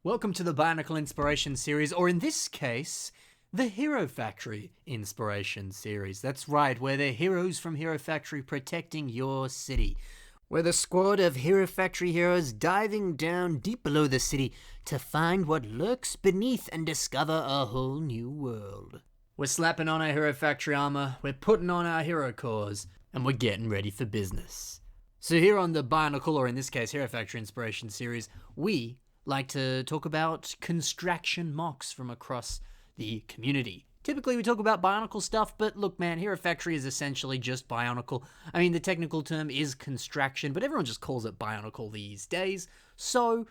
Welcome to the Bionicle Inspiration Series, or in this case, the Hero Factory Inspiration Series. That's right, we're the heroes from Hero Factory protecting your city. We're the squad of Hero Factory heroes diving down deep below the city to find what lurks beneath and discover a whole new world. We're slapping on our Hero Factory armor, we're putting on our hero cores, and we're getting ready for business. So here on the Bionicle, or in this case, Hero Factory Inspiration Series, we like to talk about construction MOCs from across the community. Typically we talk about Bionicle stuff, but look man, Hero Factory is essentially just Bionicle. I mean, the technical term is construction, but everyone just calls it Bionicle these days, so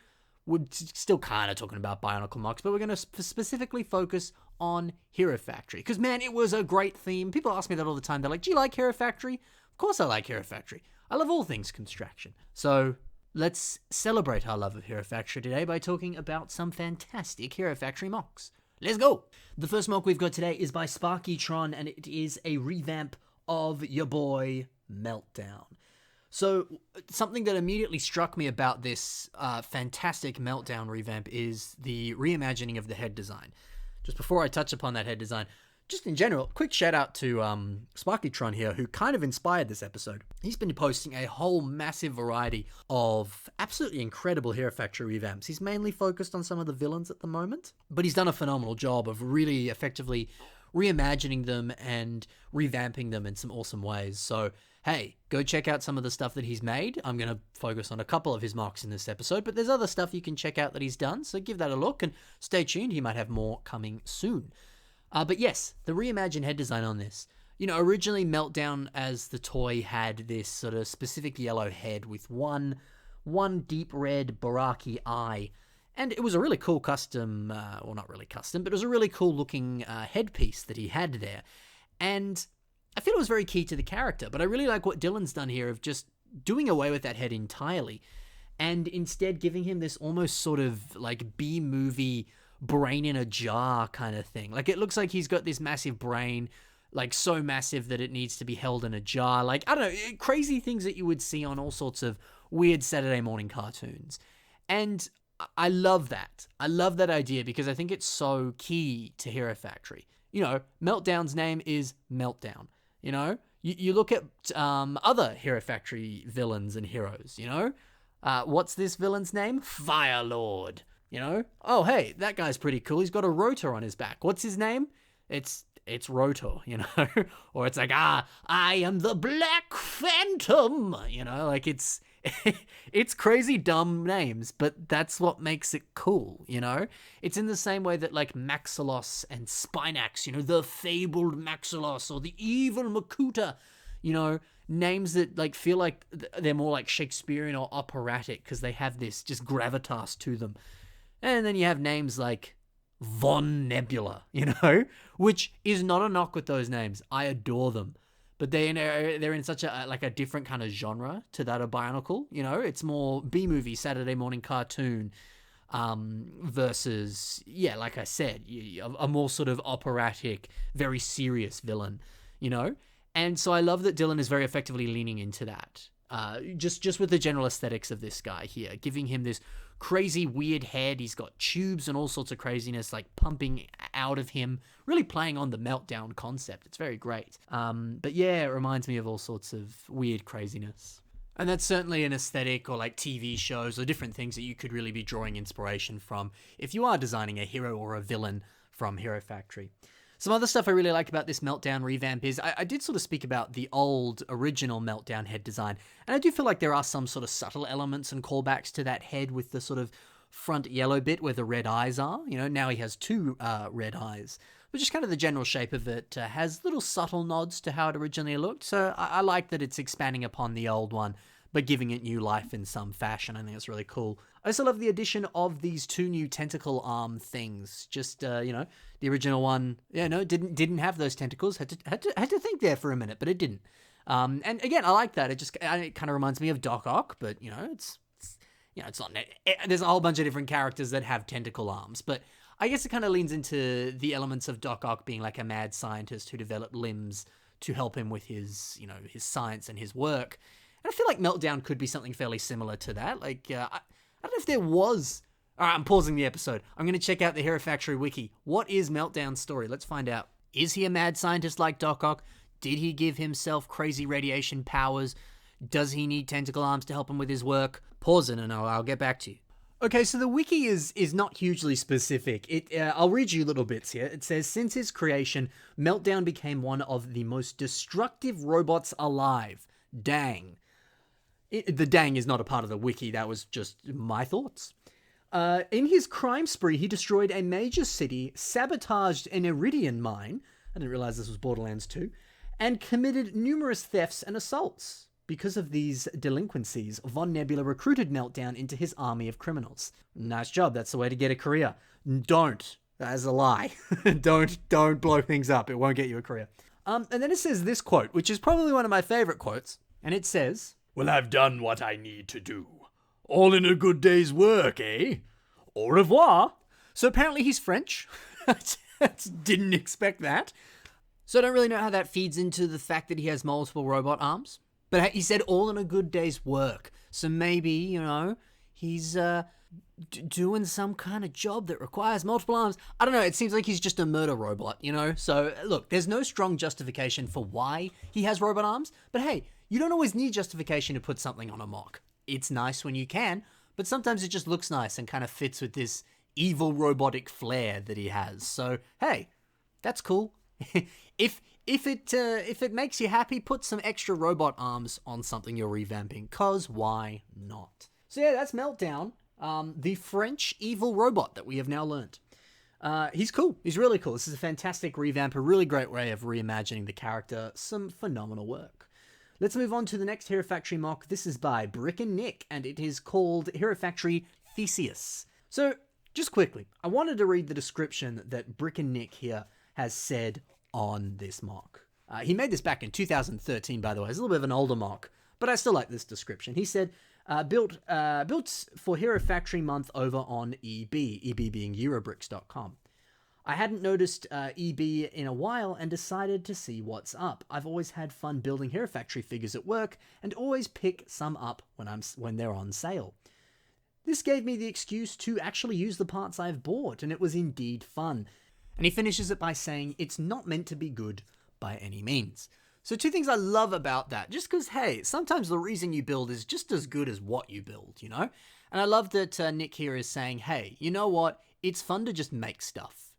we're still kind of talking about Bionicle MOCs, but we're going to specifically focus on Hero Factory, because man, it was a great theme. People ask me that all the time. They're like, do you like Hero Factory? Of course I like Hero Factory. I love all things construction. So let's celebrate our love of Hero Factory today by talking about some fantastic Hero Factory MOCs. Let's go! The first MOC we've got today is by Sparkytron, and it is a revamp of your boy Meltdown. So something that immediately struck me about this fantastic Meltdown revamp is the reimagining of the head design. Just before I touch upon that head design, just in general, quick shout out to Sparkytron here, who kind of inspired this episode. He's been posting a whole massive variety of absolutely incredible Hero Factory revamps. He's mainly focused on some of the villains at the moment, but he's done a phenomenal job of really effectively reimagining them and revamping them in some awesome ways. So, hey, go check out some of the stuff that he's made. I'm going to focus on a couple of his MOCs in this episode, but there's other stuff you can check out that he's done, so give that a look and stay tuned. He might have more coming soon. But yes, the reimagined head design on this. You know, originally Meltdown as the toy had this sort of specific yellow head with one deep red Baraki eye. And it was a really cool custom, well not really custom, but it was a really cool looking headpiece that he had there. And I feel it was very key to the character, but I really like what Dylan's done here of just doing away with that head entirely. And instead giving him this almost sort of like B-movie brain in a jar kind of thing. Like it looks like he's got this massive brain, like so massive that it needs to be held in a jar. Like, I don't know, crazy things that you would see on all sorts of weird Saturday morning cartoons. And I love that. I love that idea because I think it's so key to Hero Factory. You know, Meltdown's name is Meltdown. You know, you look at other Hero Factory villains and heroes, you know? What's this villain's name? Firelord. You know? Oh, hey, that guy's pretty cool. He's got a rotor on his back. What's his name? It's Rotor, you know? Or it's like, I am the Black Phantom. You know, like it's crazy dumb names, but that's what makes it cool, you know? It's in the same way that like Maxilos and Spinax, you know, the fabled Maxilos or the evil Makuta, you know, names that like feel like they're more like Shakespearean or operatic because they have this just gravitas to them. And then you have names like Von Nebula, you know, which is not a knock with those names. I adore them. But they're in such a different kind of genre to that of Bionicle, you know. It's more B-movie, Saturday morning cartoon versus, yeah, like I said, a more sort of operatic, very serious villain, you know. And so I love that Dylan is very effectively leaning into that. Just with the general aesthetics of this guy here, giving him this crazy weird head. He's got tubes and all sorts of craziness like pumping out of him, really playing on the Meltdown concept. It's very great. But yeah, it reminds me of all sorts of weird craziness. And that's certainly an aesthetic or like TV shows or different things that you could really be drawing inspiration from if you are designing a hero or a villain from Hero Factory. Some other stuff I really like about this Meltdown revamp is I did sort of speak about the old original Meltdown head design, and I do feel like there are some sort of subtle elements and callbacks to that head with the sort of front yellow bit where the red eyes are. You know, now he has two red eyes, but just kind of the general shape of it has little subtle nods to how it originally looked. So I like that it's expanding upon the old one, but giving it new life in some fashion. I think it's really cool. I also love the addition of these two new tentacle arm things. Just, you know, the original one, yeah, no, didn't have those tentacles. Had to think there for a minute, but it didn't. And again, I like that. It kind of reminds me of Doc Ock, but you know, it's not. There's a whole bunch of different characters that have tentacle arms, but I guess it kind of leans into the elements of Doc Ock being like a mad scientist who developed limbs to help him with his, you know, his science and his work. And I feel like Meltdown could be something fairly similar to that. Like, I don't know if there was Alright, I'm pausing the episode. I'm going to check out the Hero Factory wiki. What is Meltdown's story? Let's find out. Is he a mad scientist like Doc Ock? Did he give himself crazy radiation powers? Does he need tentacle arms to help him with his work? Pause it and I'll get back to you. Okay, so the wiki is not hugely specific. I'll read you little bits here. It says, since his creation, Meltdown became one of the most destructive robots alive. Dang. The dang is not a part of the wiki. That was just my thoughts. In his crime spree, he destroyed a major city, sabotaged an iridium mine, I didn't realize this was Borderlands 2, and committed numerous thefts and assaults. Because of these delinquencies, Von Nebula recruited Meltdown into his army of criminals. Nice job, that's the way to get a career. Don't. That is a lie. Don't blow things up, it won't get you a career. And then it says this quote, which is probably one of my favorite quotes, and it says, "Well, I've done what I need to do. All in a good day's work, eh? Au revoir." So apparently he's French. Didn't expect that. So I don't really know how that feeds into the fact that he has multiple robot arms. But he said all in a good day's work. So maybe, he's doing some kind of job that requires multiple arms. I don't know, it seems like he's just a murder robot, So look, there's no strong justification for why he has robot arms. But hey, you don't always need justification to put something on a mock. It's nice when you can, but sometimes it just looks nice and kind of fits with this evil robotic flair that he has. So hey, that's cool. If it makes you happy, put some extra robot arms on something you're revamping, cause why not? So yeah, that's Meltdown, the French evil robot that we have now learned. He's cool. He's really cool. This is a fantastic revamp, a really great way of reimagining the character. Some phenomenal work. Let's move on to the next Hero Factory mock. This is by Brick and Nick, and it is called Hero Factory Theseus. So, just quickly, I wanted to read the description that Brick and Nick here has said on this mock. He made this back in 2013, by the way. It's a little bit of an older mock, but I still like this description. He said, built for Hero Factory Month over on EB being Eurobricks.com. I hadn't noticed EB in a while and decided to see what's up. I've always had fun building Hero Factory figures at work and always pick some up when they're on sale. This gave me the excuse to actually use the parts I've bought, and it was indeed fun. And he finishes it by saying, it's not meant to be good by any means. So two things I love about that, just because, hey, sometimes the reason you build is just as good as what you build, And I love that Nick here is saying, hey, you know what? It's fun to just make stuff,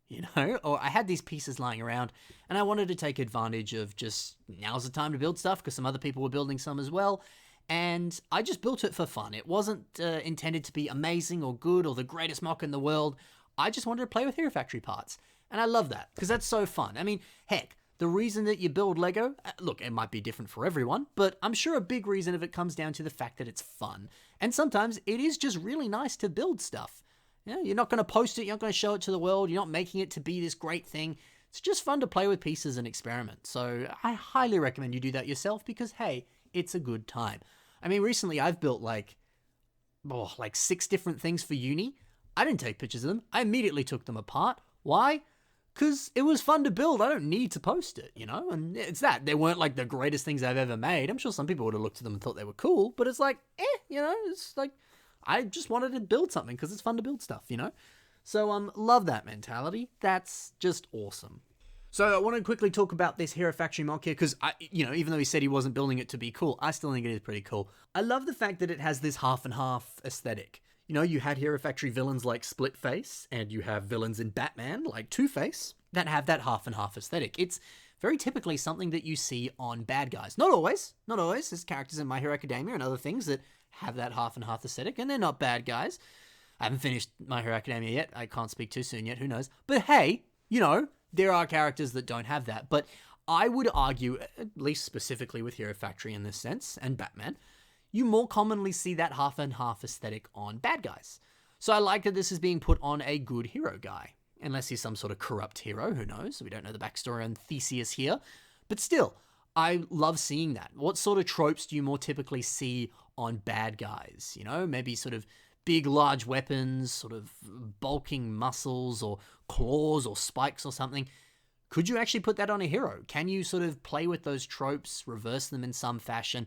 Or I had these pieces lying around and I wanted to take advantage of just, now's the time to build stuff because some other people were building some as well. And I just built it for fun. It wasn't intended to be amazing or good or the greatest mock in the world. I just wanted to play with Hero Factory parts. And I love that, because that's so fun. I mean, heck, the reason that you build Lego, look, it might be different for everyone, but I'm sure a big reason of it comes down to the fact that it's fun. And sometimes it is just really nice to build stuff. You're not going to post it, you're not going to show it to the world, you're not making it to be this great thing. It's just fun to play with pieces and experiment. So I highly recommend you do that yourself because, hey, it's a good time. I mean, recently I've built like 6 different things for uni. I didn't take pictures of them. I immediately took them apart. Why? Because it was fun to build. I don't need to post it, And it's that. They weren't like the greatest things I've ever made. I'm sure some people would have looked at them and thought they were cool, but it's like, it's like, I just wanted to build something because it's fun to build stuff, So, love that mentality. That's just awesome. So I want to quickly talk about this Hero Factory mock here because, even though he said he wasn't building it to be cool, I still think it is pretty cool. I love the fact that it has this half and half aesthetic. You had Hero Factory villains like Splitface, and you have villains in Batman like Two-Face that have that half and half aesthetic. It's very typically something that you see on bad guys. Not always. There's characters in My Hero Academia and other things that have that half and half aesthetic, and they're not bad guys. I haven't finished My Hero Academia yet. I can't speak too soon yet. Who knows? But hey, there are characters that don't have that. But I would argue, at least specifically with Hero Factory in this sense, and Batman, you more commonly see that half and half aesthetic on bad guys. So I like that this is being put on a good hero guy. Unless he's some sort of corrupt hero, who knows? We don't know the backstory on Theseus here. But still, I love seeing that. What sort of tropes do you more typically see on bad guys? Maybe sort of big, large weapons, sort of bulking muscles or claws or spikes or something. Could you actually put that on a hero? Can you sort of play with those tropes, reverse them in some fashion?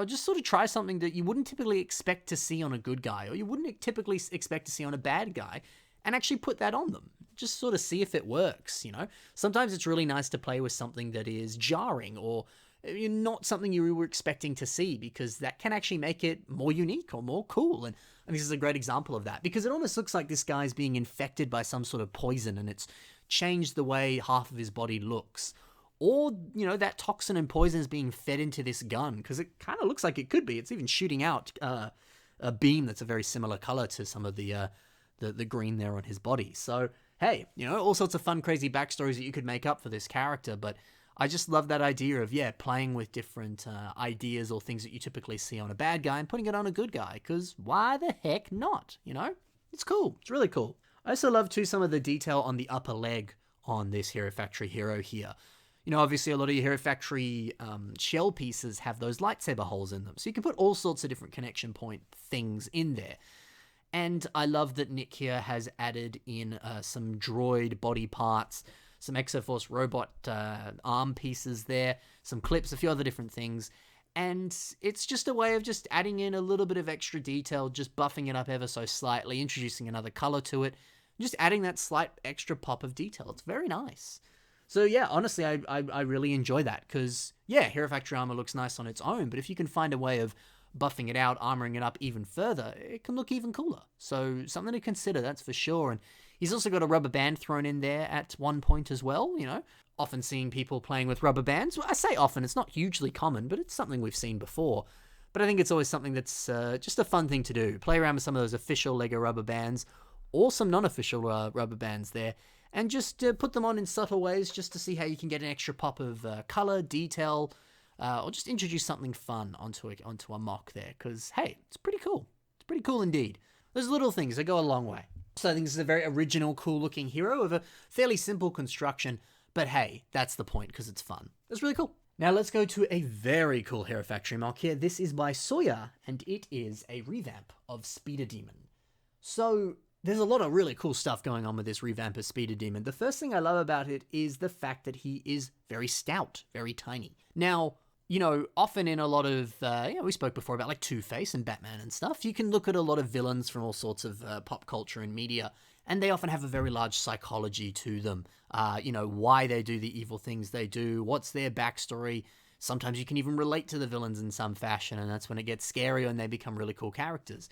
Just sort of try something that you wouldn't typically expect to see on a good guy, or you wouldn't typically expect to see on a bad guy, and actually put that on them. Just sort of see if it works, you know? Sometimes it's really nice to play with something that is jarring, or not something you were expecting to see, because that can actually make it more unique or more cool. And this is a great example of that, because it almost looks like this guy's being infected by some sort of poison, and it's changed the way half of his body looks. Or, you know, that toxin and poison is being fed into this gun, because it kind of looks like it could be. It's even shooting out a beam that's a very similar color to some of the green there on his body. So, hey, you know, all sorts of fun, crazy backstories that you could make up for this character, but I just love that idea of, playing with different ideas or things that you typically see on a bad guy and putting it on a good guy, because why the heck not, you know? It's cool. It's really cool. I also love, too, some of the detail on the upper leg on this Hero Factory hero here. You know, obviously a lot of your Hero Factory shell pieces have those lightsaber holes in them, so you can put all sorts of different connection point things in there. And I love that Nick here has added in some droid body parts, some Exoforce robot arm pieces there, some clips, a few other different things. And it's just a way of just adding in a little bit of extra detail, just buffing it up ever so slightly, introducing another color to it, just adding that slight extra pop of detail. It's very nice. So yeah, honestly, I really enjoy that, because Hero Factory armor looks nice on its own, but if you can find a way of buffing it out, armoring it up even further, it can look even cooler. So something to consider, that's for sure. And he's also got a rubber band thrown in there at one point as well, you know. Often seeing people playing with rubber bands. Well, I say often, it's not hugely common, but it's something we've seen before. But I think it's always something that's just a fun thing to do. Play around with some of those official LEGO rubber bands, or some non-official rubber bands there, and just put them on in subtle ways just to see how you can get an extra pop of color, detail, or just introduce something fun onto a mock there, because, hey, it's pretty cool. It's pretty cool indeed. Those little things, they go a long way. So I think this is a very original, cool-looking hero of a fairly simple construction, but hey, that's the point, because it's fun. It's really cool. Now let's go to a very cool Hero Factory mock here. This is by Sawyer, and it is a revamp of Speeder Demon. So there's a lot of really cool stuff going on with this revamp of Speeder Demon. The first thing I love about it is the fact that he is very stout, very tiny. Now, you know, often in a lot of, we spoke before about like Two-Face and Batman and stuff, you can look at a lot of villains from all sorts of pop culture and media, and they often have a very large psychology to them. You know, why they do the evil things they do, what's their backstory. Sometimes you can even relate to the villains in some fashion, and that's when it gets scary and they become really cool characters.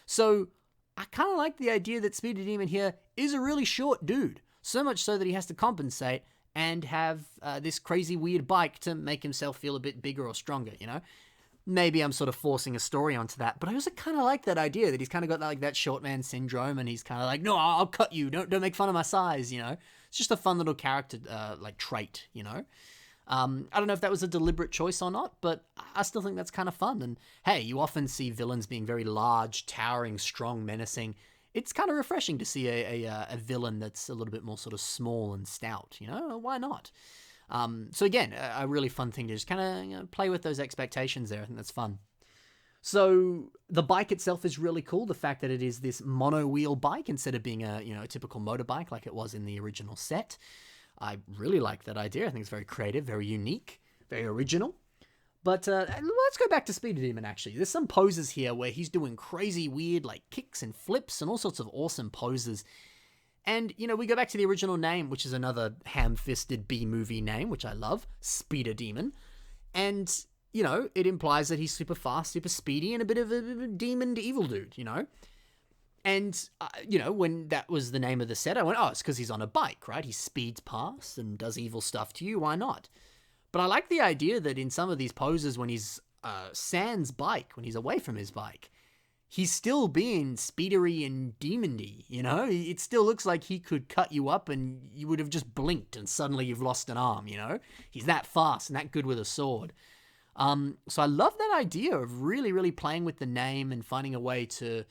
So I kind of like the idea that Speeder Demon here is a really short dude, so much so that he has to compensate and have this crazy weird bike to make himself feel a bit bigger or stronger, you know? Maybe I'm sort of forcing a story onto that, but I also kind of like that idea that he's kind of got like that short man syndrome, and he's kind of like, no, I'll cut you, don't make fun of my size, you know? It's just a fun little character like trait, you know? I don't know if that was a deliberate choice or not, but I still think that's kind of fun. And hey, you often see villains being very large, towering, strong, menacing. It's kind of refreshing to see a villain that's a little bit more sort of small and stout, you know? Why not? So again, a really fun thing to just kind of play with those expectations there. I think that's fun. So the bike itself is really cool. The fact that it is this mono-wheel bike instead of being a typical motorbike like it was in the original set. I really like that idea. I think it's very creative, very unique, very original. But let's go back to Speeder Demon, actually. There's some poses here where he's doing crazy, weird, like, kicks and flips and all sorts of awesome poses. And, you know, we go back to the original name, which is another ham-fisted B-movie name, which I love, Speeder Demon. And, you know, it implies that he's super fast, super speedy, and a bit of a demon evil dude, you know? And, you know, when that was the name of the set, I went, oh, it's because he's on a bike, right? He speeds past and does evil stuff to you. Why not? But I like the idea that in some of these poses, when he's sans bike, when he's away from his bike, he's still being speedery and demon-y, you know? It still looks like he could cut you up and you would have just blinked and suddenly you've lost an arm, you know? He's that fast and that good with a sword. So I love that idea of really, really playing with the name and finding a way to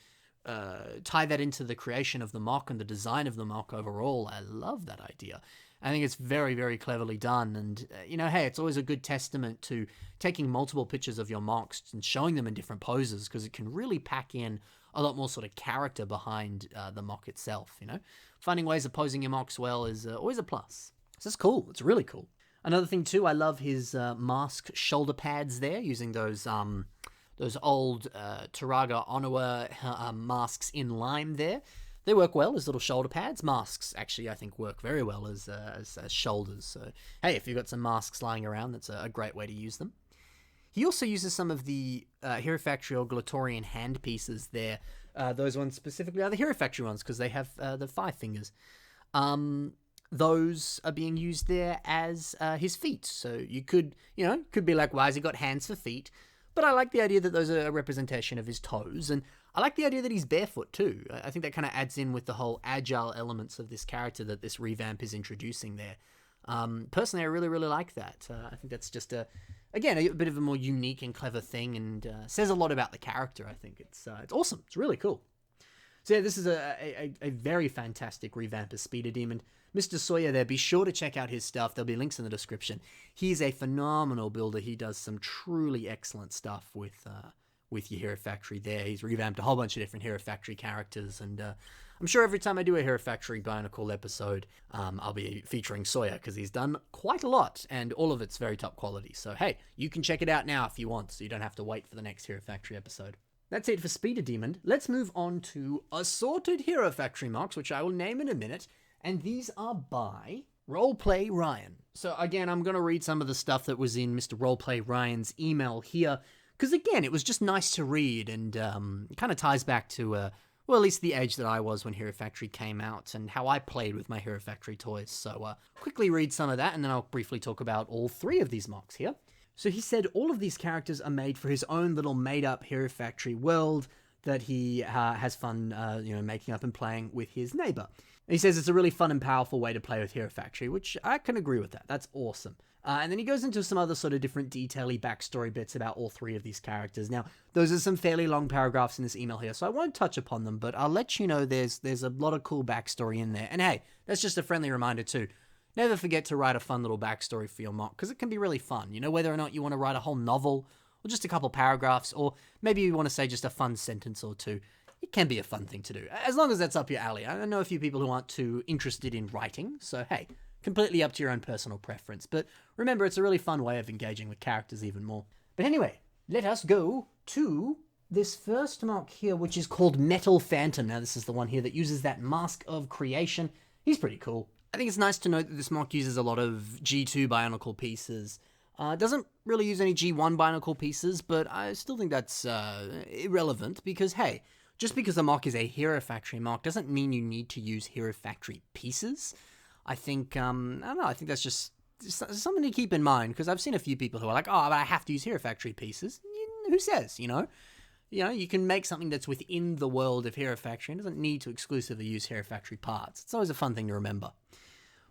tie that into the creation of the mock and the design of the mock overall. I love that idea. I think it's very, very cleverly done. And, you know, hey, it's always a good testament to taking multiple pictures of your mocks and showing them in different poses, because it can really pack in a lot more sort of character behind the mock itself, you know? Finding ways of posing your mocks well is always a plus. So it's cool. It's really cool. Another thing too, I love his mask shoulder pads there, using those old Turaga Onawa masks in lime there. They work well as little shoulder pads. Masks, actually, I think work very well as shoulders. So, hey, if you've got some masks lying around, that's a great way to use them. He also uses some of the Hero Factory or Glatorian hand pieces there. Those ones specifically are the Hero Factory ones because they have the 5 fingers. Those are being used there as his feet. So you could be like, why has he got hands for feet? But I like the idea that those are a representation of his toes. And I like the idea that he's barefoot too. I think that kind of adds in with the whole agile elements of this character that this revamp is introducing there. Personally, I really, really like that. I think that's just a bit of a more unique and clever thing, and says a lot about the character. I think it's awesome. It's really cool. So yeah, this is a very fantastic revamp of Speeder Demon. Mr. Sawyer there, be sure to check out his stuff. There'll be links in the description. He's a phenomenal builder. He does some truly excellent stuff with your Hero Factory there. He's revamped a whole bunch of different Hero Factory characters, and I'm sure every time I do a Hero Factory Bionicle episode, I'll be featuring Sawyer, because he's done quite a lot, and all of it's very top quality. So hey, you can check it out now if you want, so you don't have to wait for the next Hero Factory episode. That's it for Speeder Demon. Let's move on to Assorted Hero Factory MOCs, which I will name in a minute, and these are by Roleplay Ryan. So again, I'm going to read some of the stuff that was in Mr. Roleplay Ryan's email here, because again, it was just nice to read, and it kind of ties back to, at least the age that I was when Hero Factory came out, and how I played with my Hero Factory toys. So quickly read some of that, and then I'll briefly talk about all 3 of these MOCs here. So he said all of these characters are made for his own little made-up Hero Factory world that he has fun, making up and playing with his neighbor. And he says it's a really fun and powerful way to play with Hero Factory, which I can agree with that. That's awesome. And then he goes into some other sort of different detail-y backstory bits about all 3 of these characters. Now, those are some fairly long paragraphs in this email here, so I won't touch upon them, but I'll let you know there's a lot of cool backstory in there. And hey, that's just a friendly reminder too. Never forget to write a fun little backstory for your MOC, because it can be really fun. Whether or not you want to write a whole novel, or just a couple paragraphs, or maybe you want to say just a fun sentence or 2. It can be a fun thing to do, as long as that's up your alley. I know a few people who aren't too interested in writing, so hey, completely up to your own personal preference. But remember, it's a really fun way of engaging with characters even more. But anyway, let us go to this first MOC here, which is called Metal Phantom. Now, this is the one here that uses that Mask of Creation. He's pretty cool. I think it's nice to note that this MOC uses a lot of G2 Bionicle pieces. Doesn't really use any G1 Bionicle pieces, but I still think that's irrelevant, because hey, just because a MOC is a Hero Factory MOC doesn't mean you need to use Hero Factory pieces. I think, I don't know, I think that's just something to keep in mind, because I've seen a few people who are like, oh, but I have to use Hero Factory pieces. Who says, you can make something that's within the world of Hero Factory and doesn't need to exclusively use Hero Factory parts. It's always a fun thing to remember.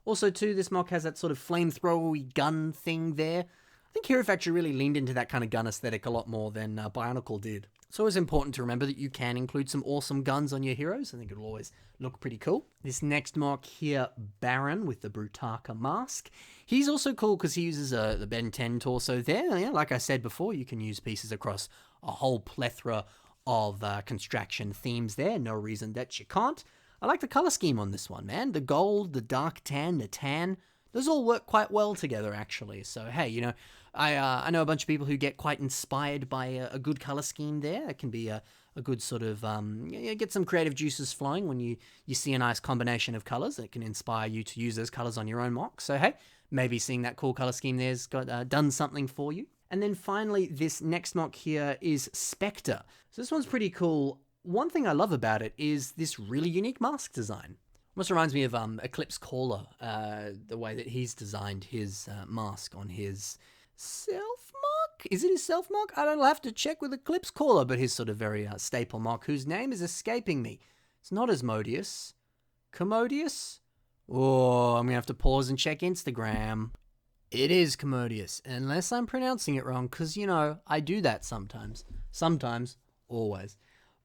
Also, too, this MOC has that sort of flamethrower gun thing there. I think Hero Factory really leaned into that kind of gun aesthetic a lot more than Bionicle did. It's always important to remember that you can include some awesome guns on your heroes. I think it'll always look pretty cool. This next MOC here, Baron with the Brutaka mask. He's also cool because he uses the Ben 10 torso there. Yeah, like I said before, you can use pieces across a whole plethora of construction themes there. No reason that you can't. I like the color scheme on this one, man. The gold, the dark tan, the tan. Those all work quite well together, actually. So, hey, I know a bunch of people who get quite inspired by a good color scheme there. It can be a good sort of, get some creative juices flowing when you see a nice combination of colors that can inspire you to use those colors on your own MOC. So, hey, maybe seeing that cool color scheme there's got done something for you. And then finally, this next MOC here is Spectre. So this one's pretty cool. One thing I love about it is this really unique mask design. Almost reminds me of Eclipse Caller, the way that he's designed his mask on his self-MOC? Is it his self-MOC? I don't know, I'll have to check with Eclipse Caller, but his sort of very staple MOC, whose name is escaping me. It's not Asmodeus. Commodius? Oh, I'm going to have to pause and check Instagram. It is Commodius, unless I'm pronouncing it wrong, because, I do that sometimes. Sometimes, always.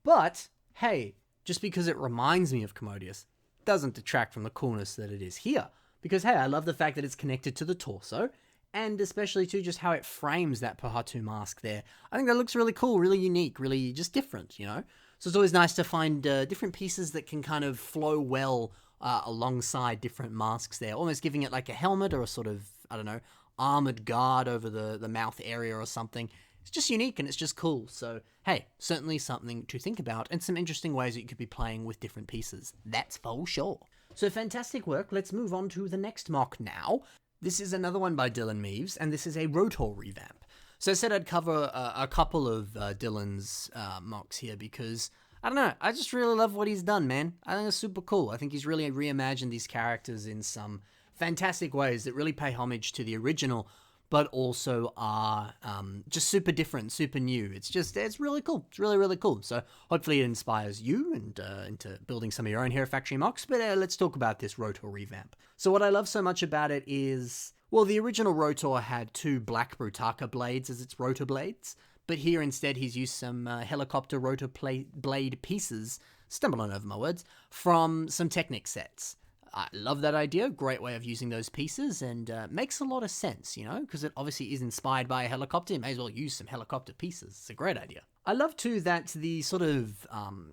But, hey, just because it reminds me of Commodius doesn't detract from the coolness that it is here. Because, hey, I love the fact that it's connected to the torso, and especially, too, just how it frames that Pahatu mask there. I think that looks really cool, really unique, really just different, So it's always nice to find different pieces that can kind of flow well alongside different masks there, almost giving it like a helmet or a sort of I don't know, armored guard over the mouth area or something. It's just unique and it's just cool. So, hey, certainly something to think about and some interesting ways that you could be playing with different pieces. That's for sure. So fantastic work. Let's move on to the next mock now. This is another one by Dylan Meaves, and this is a Rotor revamp. So I said I'd cover a couple of Dylan's mocks here because, I don't know, I just really love what he's done, man. I think it's super cool. I think he's really reimagined these characters in some fantastic ways that really pay homage to the original, but also are just super different, super new. It's really cool. It's really, really cool. So hopefully it inspires you and into building some of your own Hero Factory mocks, but let's talk about this Rotor revamp. So what I love so much about it is, well, the original Rotor had 2 black Brutaka blades as its rotor blades, but here instead he's used some helicopter rotor blade pieces, stumbling over my words, from some Technic sets. I love that idea, great way of using those pieces, and makes a lot of sense, you know, because it obviously is inspired by a helicopter. You may as well use some helicopter pieces. It's a great idea. I love too that the sort of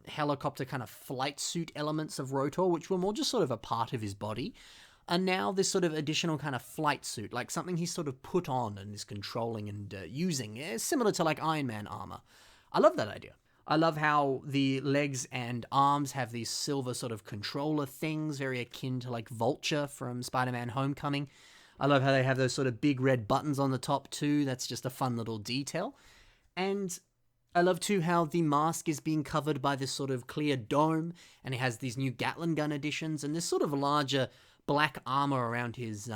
helicopter kind of flight suit elements of Rotor, which were more just sort of a part of his body, are now this sort of additional kind of flight suit, like something he's sort of put on and is controlling and using, similar to like Iron Man armor. I love that idea. I love how the legs and arms have these silver sort of controller things, very akin to like Vulture from Spider-Man Homecoming. I love how they have those sort of big red buttons on the top too. That's just a fun little detail. And I love too how the mask is being covered by this sort of clear dome, and it has these new Gatling gun additions and this sort of larger black armor around his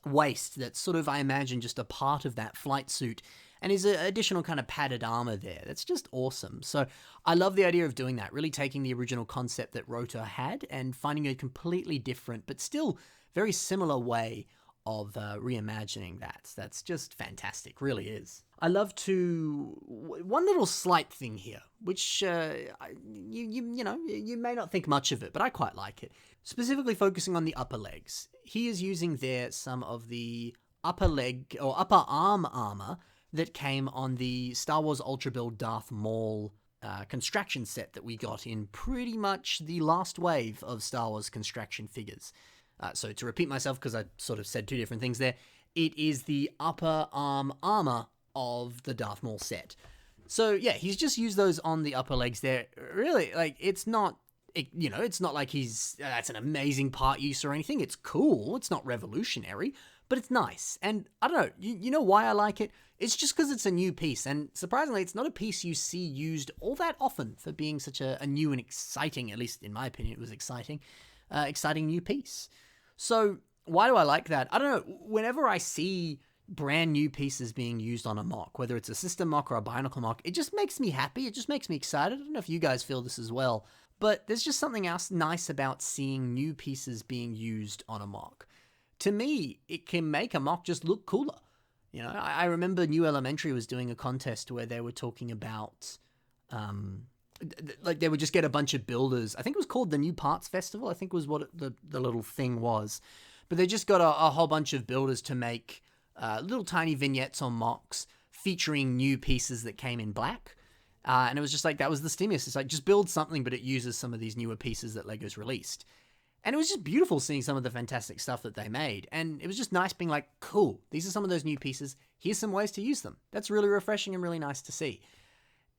waist that's sort of, I imagine, just a part of that flight suit, and is an additional kind of padded armor there. That's just awesome. So I love the idea of doing that, really taking the original concept that Rotor had and finding a completely different but still very similar way of reimagining that. That's just fantastic, really is. I love to... One little slight thing here, which you may not think much of it, but I quite like it. Specifically focusing on the upper legs. He is using there some of the upper leg or upper arm armor that came on the Star Wars Ultra Build Darth Maul construction set that we got in pretty much the last wave of Star Wars construction figures. So to repeat myself, because I sort of said 2 different things there, it is the upper arm armor of the Darth Maul set. So yeah, he's just used those on the upper legs there. Really, like, it's not like that's an amazing part use or anything. It's cool. It's not revolutionary, but it's nice. And I don't know, you know why I like it? It's just because it's a new piece. And surprisingly, it's not a piece you see used all that often for being such a new and exciting, at least in my opinion, it was exciting new piece. So why do I like that? I don't know. Whenever I see brand new pieces being used on a mock, whether it's a system mock or a Bionicle mock, it just makes me happy. It just makes me excited. I don't know if you guys feel this as well, but there's just something else nice about seeing new pieces being used on a mock. To me, it can make a mock just look cooler. You know, I remember New Elementary was doing a contest where they were talking about, like they would just get a bunch of builders. I think it was called the New Parts Festival, I think was what the little thing was. But they just got a whole bunch of builders to make little tiny vignettes on mocks featuring new pieces that came in black. And it was just like, that was the stimulus. It's like, just build something, but it uses some of these newer pieces that LEGO's released. And it was just beautiful seeing some of the fantastic stuff that they made. And it was just nice being like, cool, these are some of those new pieces. Here's some ways to use them. That's really refreshing and really nice to see.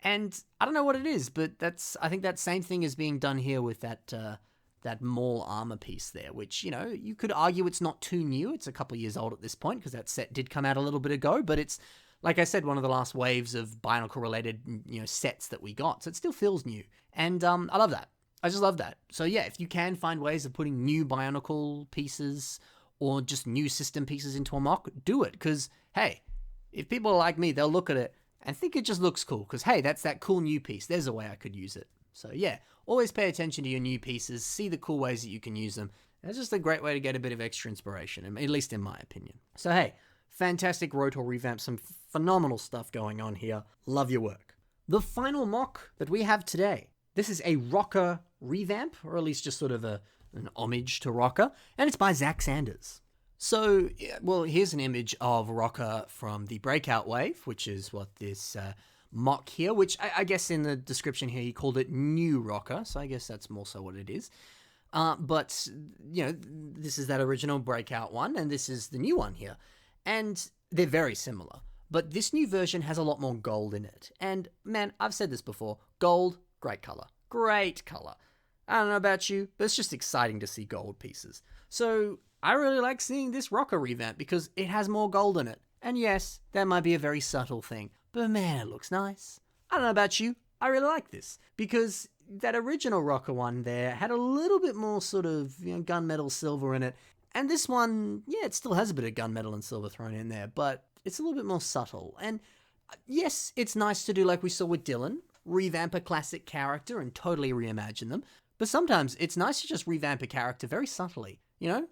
And I don't know what it is, but I think that same thing is being done here with that Maul armor piece there, which, you know, you could argue it's not too new. It's a couple of years old at this point because that set did come out a little bit ago, but it's, like I said, one of the last waves of Bionicle-related, you know, sets that we got. So it still feels new. And I love that. I just love that. So yeah, if you can find ways of putting new Bionicle pieces or just new system pieces into a mock, do it. Because, hey, if people are like me, they'll look at it and think it just looks cool. Because, hey, that's that cool new piece. There's a way I could use it. So yeah, always pay attention to your new pieces. See the cool ways that you can use them. It's just a great way to get a bit of extra inspiration, at least in my opinion. So hey, fantastic Rotor revamp. Some phenomenal stuff going on here. Love your work. The final mock that we have today. This is a Rocker revamp, or at least just sort of an homage to Rocker, and it's by Zach Sanders. So, well, here's an image of Rocker from the Breakout Wave, which is what this mock here, which I guess in the description here he called it New Rocker, so I guess that's more so what it is. But, this is that original Breakout one, and this is the new one here. And they're very similar. But this new version has a lot more gold in it. And, man, I've said this before. Gold, great color. Great color. I don't know about you, but it's just exciting to see gold pieces. So, I really like seeing this rocker revamp because it has more gold in it. And yes, that might be a very subtle thing, but man, it looks nice. I don't know about you, I really like this because that original rocker one there had a little bit more sort of gunmetal silver in it. And this one, yeah, it still has a bit of gunmetal and silver thrown in there, but it's a little bit more subtle. And yes, it's nice to do like we saw with Dylan, revamp a classic character and totally reimagine them. But sometimes it's nice to just revamp a character very subtly.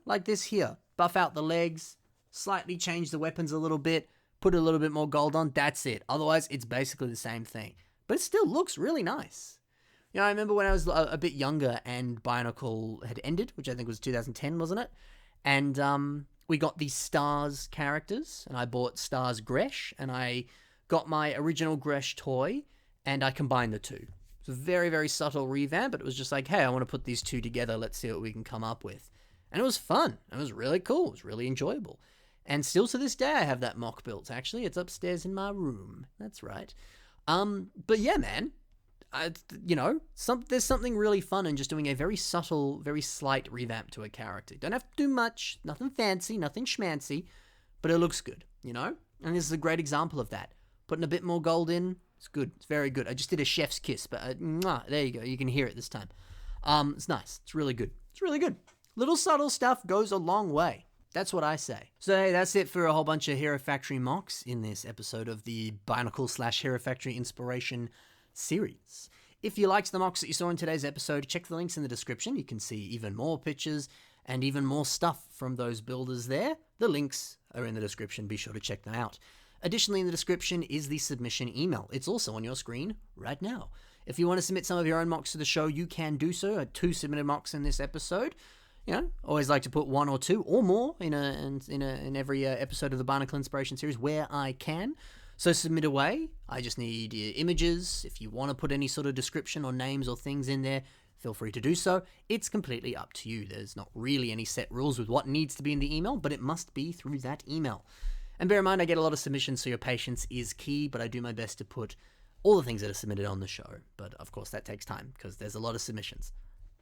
Like this here. Buff out the legs, slightly change the weapons a little bit, put a little bit more gold on, that's it. Otherwise, it's basically the same thing. But it still looks really nice. I remember when I was a bit younger and Bionicle had ended, which I think was 2010, wasn't it? And we got these Stars characters, and I bought Stars Gresh, and I got my original Gresh toy, and I combined the two. It's a very, very subtle revamp, but it was just like, hey, I want to put these two together, let's see what we can come up with. And it was fun. It was really cool. It was really enjoyable. And still to this day, I have that mock built, actually. It's upstairs in my room. That's right. But yeah, man, there's something really fun in just doing a very subtle, very slight revamp to a character. Don't have to do much, nothing fancy, nothing schmancy, but it looks good, And this is a great example of that. Putting a bit more gold in, it's good. It's very good. I just did a chef's kiss, but there you go. You can hear it this time. It's nice. It's really good. It's really good. Little subtle stuff goes a long way. That's what I say. So hey, that's it for a whole bunch of Hero Factory mocks in this episode of the Bionicle / Hero Factory Inspiration series. If you liked the mocks that you saw in today's episode, check the links in the description. You can see even more pictures and even more stuff from those builders there. The links are in the description. Be sure to check them out. Additionally, in the description is the submission email. It's also on your screen right now. If you want to submit some of your own mocks to the show, you can do so. I had 2 submitted mocks in this episode. Always like to put 1 or 2 or more in every episode of the Bionicle Inspiration series where I can. So submit away. I just need images. If you want to put any sort of description or names or things in there, feel free to do so. It's completely up to you. There's not really any set rules with what needs to be in the email, but it must be through that email. And bear in mind, I get a lot of submissions, so your patience is key, but I do my best to put all the things that are submitted on the show. But of course, that takes time because there's a lot of submissions.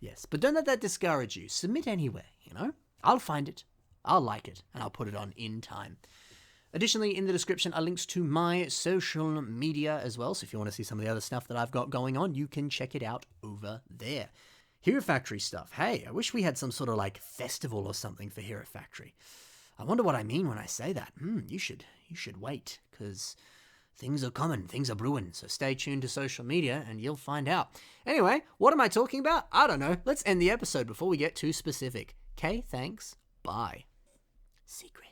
Yes, but don't let that discourage you. Submit anyway, I'll find it, I'll like it, and I'll put it on in time. Additionally, in the description are links to my social media as well, so if you want to see some of the other stuff that I've got going on, you can check it out over there. Hero Factory stuff. Hey, I wish we had some sort of festival or something for Hero Factory. I wonder what I mean when I say that. You should wait, because things are coming, things are brewing, so stay tuned to social media and you'll find out. Anyway, what am I talking about? I don't know. Let's end the episode before we get too specific. Okay, thanks. Bye. Secret.